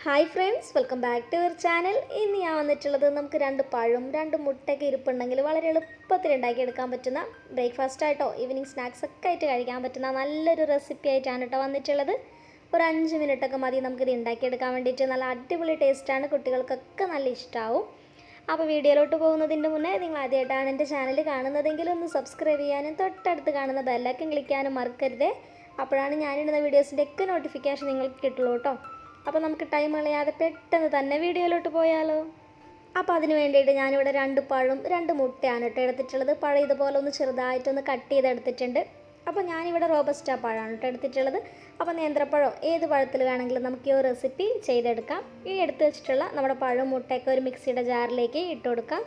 Hi friends, welcome back to our channel. ഇന്ന് ഞാൻ വന്നിട്ടുള്ളത് നമുക്ക് രണ്ട് പഴം രണ്ട് മുട്ടയൊക്കെ ഇരിപ്പുണ്ടെങ്കിൽ വളരെ എളുപ്പത്തിൽ ഉണ്ടാക്കിയെടുക്കാൻ പറ്റുന്ന ബ്രേക്ക്ഫാസ്റ്റ് ആയിട്ടോ ഈവനിങ് സ്നാക്സ് ഒക്കെ ആയിട്ട് കഴിക്കാൻ പറ്റുന്ന നല്ലൊരു റെസിപ്പി ആയിട്ടാണ് കേട്ടോ വന്നിട്ടുള്ളത്. ഒരു 5 മിനിറ്റൊക്കെ മതി നമുക്കിത് ഉണ്ടാക്കിയെടുക്കാൻ വേണ്ടിയിട്ട്. നല്ല അടിപൊളി ടേസ്റ്റാണ്, കുട്ടികൾക്കൊക്കെ നല്ല ഇഷ്ടമാവും. അപ്പോൾ വീഡിയോയിലോട്ട് പോകുന്നതിൻ്റെ മുന്നേ നിങ്ങൾ ആദ്യമായിട്ടാണ് എൻ്റെ ചാനൽ കാണുന്നതെങ്കിൽ ഒന്ന് സബ്സ്ക്രൈബ് ചെയ്യാനും തൊട്ടടുത്ത് കാണുന്ന ബെല്ലൈക്കൺ ക്ലിക്ക് ചെയ്യാനും മറക്കരുത്. അപ്പോഴാണ് ഞാനിടുന്ന വീഡിയോസിൻ്റെ ഒക്കെ നോട്ടിഫിക്കേഷൻ നിങ്ങൾക്ക് കിട്ടുള്ളൂ കേട്ടോ. അപ്പോൾ നമുക്ക് ടൈം കളയാതെ പെട്ടെന്ന് തന്നെ വീഡിയോയിലോട്ട് പോയാലോ. അപ്പോൾ അതിന് വേണ്ടിയിട്ട് ഞാനിവിടെ 2 പഴം 2 മുട്ടയാണ് കേട്ടോ എടുത്തിട്ടുള്ളത്. പഴം ഇതുപോലെ ഒന്ന് ചെറുതായിട്ടൊന്ന് കട്ട് ചെയ്തെടുത്തിട്ടുണ്ട്. അപ്പോൾ ഞാനിവിടെ റോബസ്റ്റ പഴമാണ് കേട്ടോ എടുത്തിട്ടുള്ളത്. അപ്പോൾ നേന്ത്രപ്പഴം ഏത് പഴത്തിൽ വേണമെങ്കിലും നമുക്ക് ഈ ഒരു റെസിപ്പി ചെയ്തെടുക്കാം. ഈ എടുത്ത് വെച്ചിട്ടുള്ള നമ്മുടെ പഴം മുട്ടയൊക്കെ ഒരു മിക്സിയുടെ ജാറിലേക്ക് ഇട്ട് കൊടുക്കാം.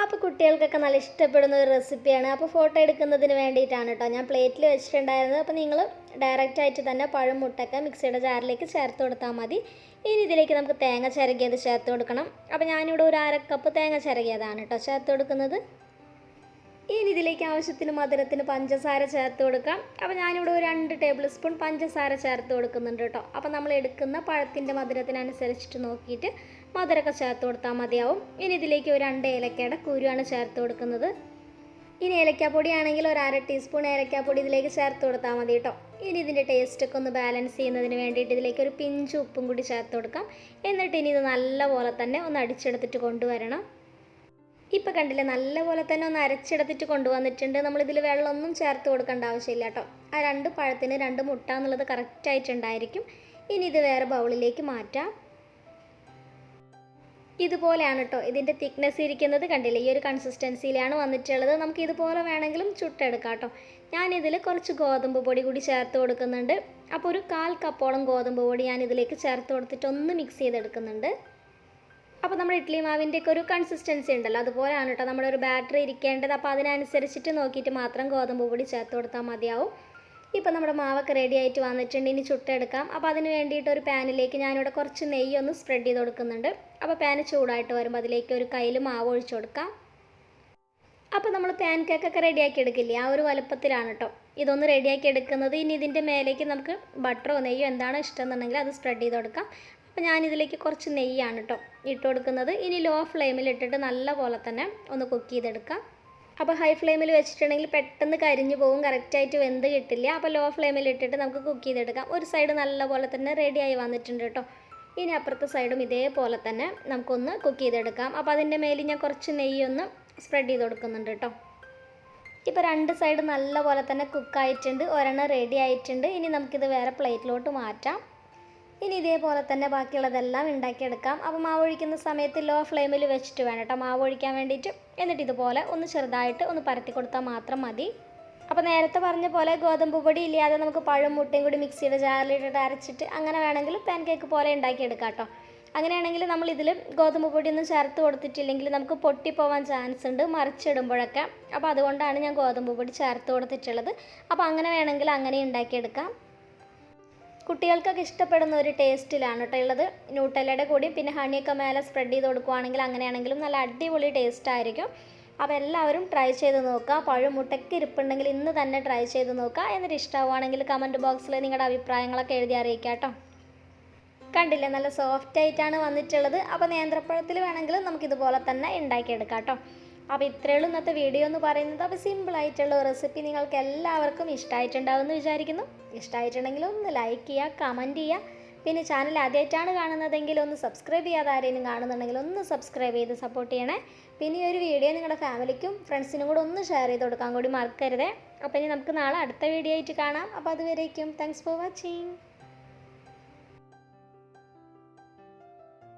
അപ്പോൾ കുട്ടികൾക്കൊക്കെ നല്ല ഇഷ്ടപ്പെടുന്ന ഒരു റെസിപ്പിയാണ്. അപ്പോൾ ഫോട്ടോ എടുക്കുന്നതിന് വേണ്ടിയിട്ടാണ് കേട്ടോ ഞാൻ പ്ലേറ്റിൽ വെച്ചിട്ടുണ്ടായിരുന്നത്. അപ്പോൾ നിങ്ങൾ ഡയറക്റ്റായിട്ട് തന്നെ പഴം മുട്ടയൊക്കെ മിക്സിയുടെ ജാറിലേക്ക് ചേർത്ത് കൊടുത്താൽ മതി. ഇനി ഇതിലേക്ക് നമുക്ക് തേങ്ങ ചിരകിയത് ചേർത്ത് കൊടുക്കണം. അപ്പോൾ ഞാനിവിടെ ഒരു 1/2 കപ്പ് തേങ്ങ ചിരകിയതാണ് കേട്ടോ ചേർത്ത് കൊടുക്കുന്നത്. ഇനി ഇതിലേക്ക് ആവശ്യത്തിന് മധുരത്തിന് പഞ്ചസാര ചേർത്ത് കൊടുക്കാം. അപ്പോൾ ഞാനിവിടെ ഒരു 2 ടേബിൾ സ്പൂൺ പഞ്ചസാര ചേർത്ത് കൊടുക്കുന്നുണ്ട് കേട്ടോ. അപ്പോൾ നമ്മൾ എടുക്കുന്ന പഴത്തിൻ്റെ മധുരത്തിനനുസരിച്ചിട്ട് നോക്കിയിട്ട് മധുരമൊക്കെ ചേർത്ത് കൊടുത്താൽ മതിയാവും. ഇനി ഇതിലേക്ക് ഒരു 2 ഏലക്കയുടെ കുരുവാണ് ചേർത്ത് കൊടുക്കുന്നത്. ഇനി ഏലക്കാപ്പൊടി ആണെങ്കിൽ ഒരു 1/2 ടീസ്പൂൺ ഏലക്കാപ്പൊടി ഇതിലേക്ക് ചേർത്ത് കൊടുത്താൽ മതി കേട്ടോ. ഇനി ഇതിൻ്റെ ടേസ്റ്റൊക്കെ ഒന്ന് ബാലൻസ് ചെയ്യുന്നതിന് വേണ്ടിയിട്ട് ഇതിലേക്ക് ഒരു പിഞ്ച് ഉപ്പും കൂടി ചേർത്ത് കൊടുക്കാം. എന്നിട്ട് ഇനി ഇത് നല്ലപോലെ തന്നെ ഒന്ന് അടിച്ചെടുത്തിട്ട് കൊണ്ടുവരണം. ഇപ്പോൾ കണ്ടില്ലേ, നല്ലപോലെ തന്നെ ഒന്ന് അരച്ചെടുത്തിട്ട് കൊണ്ടുവന്നിട്ടുണ്ട്. നമ്മളിതിൽ വെള്ളമൊന്നും ചേർത്ത് കൊടുക്കേണ്ട ആവശ്യമില്ല കേട്ടോ. ആ 2 പഴത്തിന് 2 മുട്ട എന്നുള്ളത് കറക്റ്റായിട്ടുണ്ടായിരിക്കും. ഇനി ഇത് വേറെ ബൗളിലേക്ക് മാറ്റാം. ഇതുപോലെയാണ് കേട്ടോ ഇതിൻ്റെ തിക്നെസ് ഇരിക്കുന്നത്. കണ്ടില്ലേ, ഈ ഒരു കൺസിസ്റ്റൻസിയിലാണ് വന്നിട്ടുള്ളത്. നമുക്ക് ഇതുപോലെ വേണമെങ്കിലും ചുട്ടെടുക്കാം കേട്ടോ. ഞാനിതിൽ കുറച്ച് ഗോതമ്പ് പൊടി കൂടി ചേർത്ത് കൊടുക്കുന്നുണ്ട്. അപ്പോൾ ഒരു 1/4 കപ്പോളം ഗോതമ്പ് പൊടി ഞാൻ ഇതിലേക്ക് ചേർത്ത് കൊടുത്തിട്ട് ഒന്ന് മിക്സ് ചെയ്തെടുക്കുന്നുണ്ട്. അപ്പോൾ നമ്മുടെ ഇഡ്ഡലി മാവിൻ്റെയൊക്കെ ഒരു കൺസിസ്റ്റൻസി ഉണ്ടല്ലോ, അതുപോലെയാണ് കേട്ടോ നമ്മുടെ ഒരു ബാറ്ററി ഇരിക്കേണ്ടത്. അപ്പോൾ അതിനനുസരിച്ചിട്ട് നോക്കിയിട്ട് മാത്രം ഗോതമ്പ് പൊടി ചേർത്ത് കൊടുത്താൽ മതിയാവും. ഇപ്പോൾ നമ്മുടെ മാവൊക്കെ റെഡി ആയിട്ട് വന്നിട്ടുണ്ട്. ഇനി ചുട്ടെടുക്കാം. അപ്പോൾ അതിന് വേണ്ടിയിട്ട് ഒരു പാനിലേക്ക് ഞാനിവിടെ കുറച്ച് നെയ്യ് ഒന്ന് സ്പ്രെഡ് ചെയ്ത് കൊടുക്കുന്നുണ്ട്. അപ്പോൾ പാന് ചൂടായിട്ട് വരുമ്പോൾ അതിലേക്ക് ഒരു കയ്യിൽ മാവ് ഒഴിച്ചു കൊടുക്കാം. അപ്പോൾ നമ്മൾ പാൻ കേക്കൊക്കെ റെഡിയാക്കി എടുക്കില്ലേ, ആ ഒരു വലുപ്പത്തിലാണ് കേട്ടോ ഇതൊന്ന് റെഡിയാക്കി എടുക്കുന്നത്. ഇനി ഇതിൻ്റെ മേലേക്ക് നമുക്ക് ബട്ടറോ നെയ്യോ എന്താണോ ഇഷ്ടം എന്നുണ്ടെങ്കിൽ അത് സ്പ്രെഡ് ചെയ്ത് കൊടുക്കാം. അപ്പോൾ ഞാനിതിലേക്ക് കുറച്ച് നെയ്യാണ് കേട്ടോ ഇട്ട് കൊടുക്കുന്നത്. ഇനി ലോ ഫ്ലെയിമിൽ ഇട്ടിട്ട് നല്ല പോലെ തന്നെ ഒന്ന് കുക്ക് ചെയ്തെടുക്കാം. അപ്പോൾ ഹൈ ഫ്ലെയിമിൽ വെച്ചിട്ടുണ്ടെങ്കിൽ പെട്ടെന്ന് കരിഞ്ഞു പോകും, കറക്റ്റായിട്ട് വെന്ത് കിട്ടില്ല. അപ്പോൾ ലോ ഫ്ലെയിമിൽ ഇട്ടിട്ട് നമുക്ക് കുക്ക് ചെയ്തെടുക്കാം. ഒരു സൈഡ് നല്ല പോലെ തന്നെ റെഡിയായി വന്നിട്ടുണ്ട് കേട്ടോ. ഇനി അപ്പുറത്തെ സൈഡും ഇതേപോലെ തന്നെ നമുക്കൊന്ന് കുക്ക് ചെയ്തെടുക്കാം. അപ്പോൾ അതിൻ്റെ മേലിൽ ഞാൻ കുറച്ച് നെയ്യൊന്ന് സ്പ്രെഡ് ചെയ്ത് കൊടുക്കുന്നുണ്ട് കേട്ടോ. ഇപ്പോൾ 2 സൈഡ് നല്ല പോലെ തന്നെ കുക്കായിട്ടുണ്ട്, ഒരെണ്ണം റെഡി ആയിട്ടുണ്ട്. ഇനി നമുക്കിത് വേറെ പ്ലേറ്റിലോട്ട് മാറ്റാം. ഇനി ഇതേപോലെ തന്നെ ബാക്കിയുള്ളതെല്ലാം ഉണ്ടാക്കിയെടുക്കാം. അപ്പോൾ മാവ് ഒഴിക്കുന്ന സമയത്ത് ലോ ഫ്ലെയിമിൽ വെച്ചിട്ട് വേണം കേട്ടോ മാവ് ഒഴിക്കാൻ വേണ്ടിയിട്ട്. എന്നിട്ട് ഇതുപോലെ ഒന്ന് ചെറുതായിട്ട് ഒന്ന് പരത്തി കൊടുത്താൽ മാത്രം മതി. അപ്പോൾ നേരത്തെ പറഞ്ഞ പോലെ ഗോതമ്പ് പൊടി ഇല്ലാതെ നമുക്ക് പഴം മുട്ടയും കൂടി മിക്സിയുടെ ജാറിലിട്ടിട്ട് അരച്ചിട്ട് അങ്ങനെ വേണമെങ്കിൽ പാൻ കേക്ക് പോലെ ഉണ്ടാക്കിയെടുക്കാം കേട്ടോ. അങ്ങനെയാണെങ്കിൽ നമ്മളിതിൽ ഗോതമ്പ് പൊടി ഒന്നും ചേർത്ത് കൊടുത്തിട്ടില്ലെങ്കിൽ നമുക്ക് പൊട്ടിപ്പോവാൻ ചാൻസ് ഉണ്ട് മറിച്ചിടുമ്പോഴൊക്കെ. അപ്പോൾ അതുകൊണ്ടാണ് ഞാൻ ഗോതമ്പ് പൊടി ചേർത്ത് കൊടുത്തിട്ടുള്ളത്. അപ്പോൾ അങ്ങനെ വേണമെങ്കിൽ അങ്ങനെ ഉണ്ടാക്കിയെടുക്കാം. കുട്ടികൾക്കൊക്കെ ഇഷ്ടപ്പെടുന്ന ഒരു ടേസ്റ്റിലാണ് കേട്ടോ ഉള്ളത്. ന്യൂട്ടല്ലയുടെ കൂടി പിന്നെ ഹണിയൊക്കെ മേലെ സ്പ്രെഡ് ചെയ്ത് കൊടുക്കുകയാണെങ്കിൽ അങ്ങനെയാണെങ്കിലും നല്ല അടിപൊളി ടേസ്റ്റ് ആയിരിക്കും. അപ്പോൾ എല്ലാവരും ട്രൈ ചെയ്ത് നോക്കുക. പഴം മുട്ടയ്ക്ക് ഇരിപ്പുണ്ടെങ്കിൽ ഇന്ന് തന്നെ ട്രൈ ചെയ്ത് നോക്കുക. എന്നിട്ട് ഇഷ്ടമാവുകയാണെങ്കിൽ കമൻറ്റ് ബോക്സിൽ നിങ്ങളുടെ അഭിപ്രായങ്ങളൊക്കെ എഴുതി അറിയിക്കുക കേട്ടോ. കണ്ടില്ലേ, നല്ല സോഫ്റ്റ് ആയിട്ടാണ് വന്നിട്ടുള്ളത്. അപ്പോൾ നേന്ത്രപ്പഴത്തിൽ വേണമെങ്കിൽ നമുക്കിതുപോലെ തന്നെ ഉണ്ടാക്കിയെടുക്കാം കേട്ടോ. അപ്പോൾ ഇത്രയേ ഉള്ളൂ ഇന്നത്തെ വീഡിയോ എന്ന് പറയുന്നത്. അപ്പോൾ സിമ്പിളായിട്ടുള്ള റെസിപ്പി നിങ്ങൾക്ക് എല്ലാവർക്കും ഇഷ്ടമായിട്ടുണ്ടാവുമെന്ന് വിചാരിക്കുന്നു. ഇഷ്ടമായിട്ടുണ്ടെങ്കിൽ ഒന്ന് ലൈക്ക് ചെയ്യുക, കമൻറ്റ് ചെയ്യുക. പിന്നെ ചാനൽ ആദ്യമായിട്ടാണ് കാണുന്നതെങ്കിൽ ഒന്ന് സബ്സ്ക്രൈബ് ചെയ്യാതെ ആരെങ്കിലും കാണുന്നുണ്ടെങ്കിൽ ഒന്ന് സബ്സ്ക്രൈബ് ചെയ്ത് സപ്പോർട്ട് ചെയ്യണേ. പിന്നെ ഈ ഒരു വീഡിയോ നിങ്ങളുടെ ഫാമിലിക്കും ഫ്രണ്ട്സിനും കൂടെ ഒന്ന് ഷെയർ ചെയ്ത് കൊടുക്കാൻ കൂടി മറക്കരുതേ. അപ്പോൾ ഇനി നമുക്ക് നാളെ അടുത്ത വീഡിയോ ആയിട്ട് കാണാം. അപ്പോൾ അതുവരേക്കും താങ്ക്സ് ഫോർ വാച്ചിങ്.